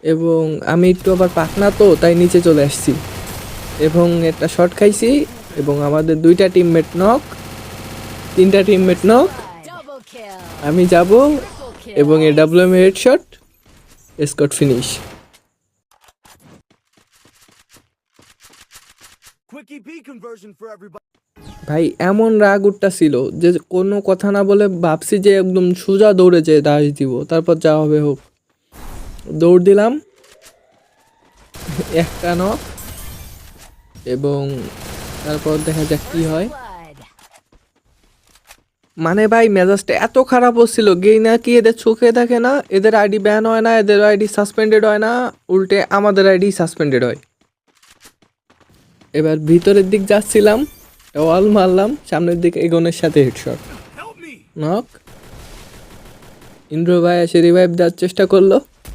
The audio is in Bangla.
এবং আমি একটু আবার পাকনা তো তাই নিচে চলে আসছি এবং একটা শট খাইছি এবং আমাদের 2টা টিমমেট নক, 3টা টিমমেট নক। Double kill. আমি যাব Triple kill. এবং এ ডাব্লিউএম হেডশট, স্কট finish. Quick EP conversion for everybody. ভাই এমন রাগ উঠতাছিল যে কোনো কথা না বলে ভাবছি যে একদম সোজা দৌড়ে যেয়ে দাস দিব, তারপর যা হবে হোক। দৌড় দিলাম, একটা নক এবং তারপর দেখা যাক কি হয়। Blood. মানে ভাই মেজাজটা এত খারাপ হচ্ছিল, গেই না কি এদের চোখে দেখে না, এদের আইডি ব্যান হয় না, এদের আইডি সাসপেন্ডেড হয় না, উল্টে আমাদের আইডি সাসপেন্ডেড হয়। এবার ভিতরের দিক যাচ্ছিলাম, ওয়াল মারলাম, সামনের দিকে এগোনের সাথে headshot Help me! Knock. Indra ভাই এসে রিভাইভ দেওয়ার চেষ্টা করলো,